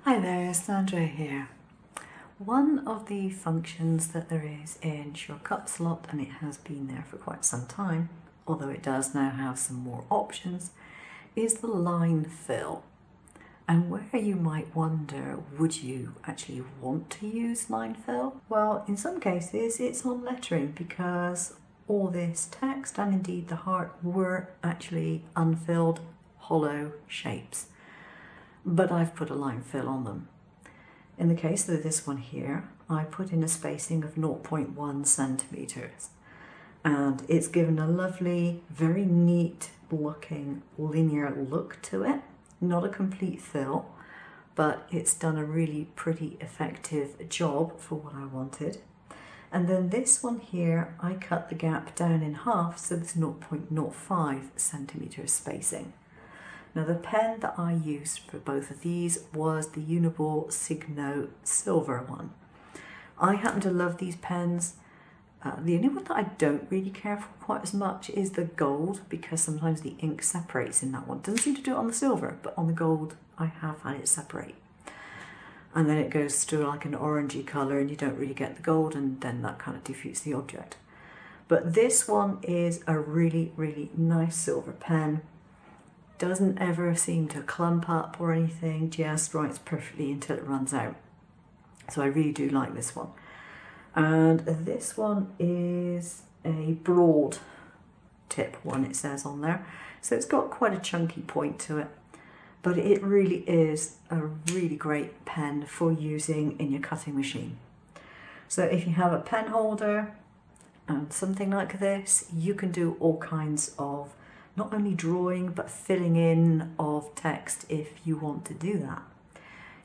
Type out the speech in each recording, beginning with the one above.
Hi there, Sandra here. One of the functions that there is in SCAL6, and it has been there for quite some time, although it does now have some more options, is the line fill. And where you might wonder, would you actually want to use line fill? Well, in some cases it's on lettering because all this text and indeed the heart were actually unfilled, hollow shapes. But I've put a line fill on them. In the case of this one here, I put in a spacing of 0.1 centimeters, and it's given a lovely, very neat looking linear look to it. Not a complete fill, but it's done a really pretty effective job for what I wanted. And then this one here, I cut the gap down in half, so there's 0.05 centimeters spacing. Now the pen that I used for both of these was the Uniball Signo silver one. I happen to love these pens. The only one that I don't really care for quite as much is the gold, because sometimes the ink separates in that one. It doesn't seem to do it on the silver, but on the gold I have had it separate. And then it goes to like an orangey colour and you don't really get the gold, and then that kind of defeats the object. But this one is a really, really nice silver pen. Doesn't ever seem to clump up or anything, just writes perfectly until it runs out. So I really do like this one. And this one is a broad tip one, it says on there. So it's got quite a chunky point to it, but it really is a really great pen for using in your cutting machine. So if you have a pen holder and something like this, you can do all kinds of not only drawing but filling in of text if you want to do that.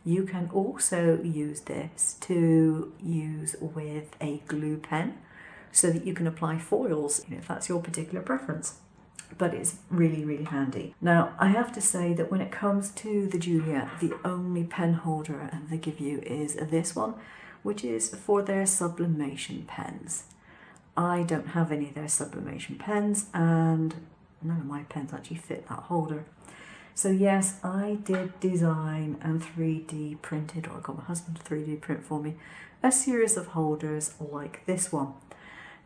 You can also use this to use with a glue pen so that you can apply foils, if that's your particular preference. But it's really, really handy. Now, I have to say that when it comes to the Juliet, the only pen holder they give you is this one, which is for their sublimation pens. I don't have any of their sublimation pens, and none of my pens actually fit that holder. So yes, I did design and 3D printed, or I got my husband to 3D print for me, a series of holders like this one.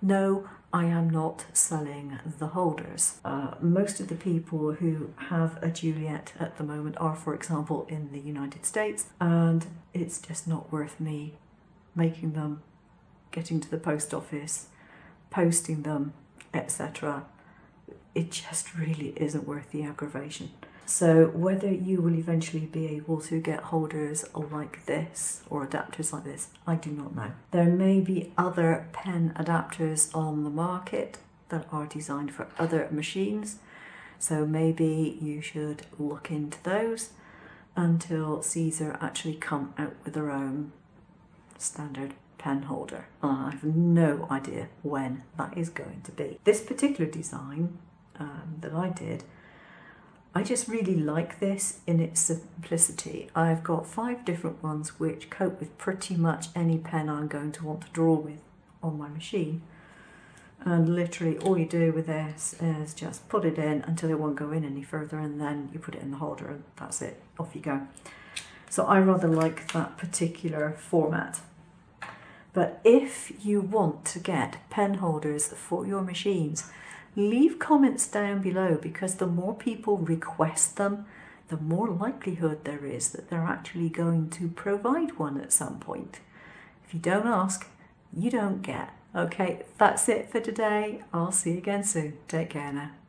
No, I am not selling the holders. Most of the people who have a Juliet at the moment are, for example, in the United States, and it's just not worth me making them, getting to the post office, posting them, etc. It just really isn't worth the aggravation. So whether you will eventually be able to get holders like this or adapters like this, I do not know. There may be other pen adapters on the market that are designed for other machines, so maybe you should look into those until Siser actually come out with their own standard pen holder. I have no idea when that is going to be. This particular design that I did, I just really like this in its simplicity. I've got 5 different ones which cope with pretty much any pen I'm going to want to draw with on my machine. And literally all you do with this is just put it in until it won't go in any further, and then you put it in the holder and that's it, off you go. So I rather like that particular format. But if you want to get pen holders for your machines, leave comments down below, because the more people request them, the more likelihood there is that they're actually going to provide one at some point. If you don't ask, you don't get. Okay, that's it for today. I'll see you again soon. Take care now.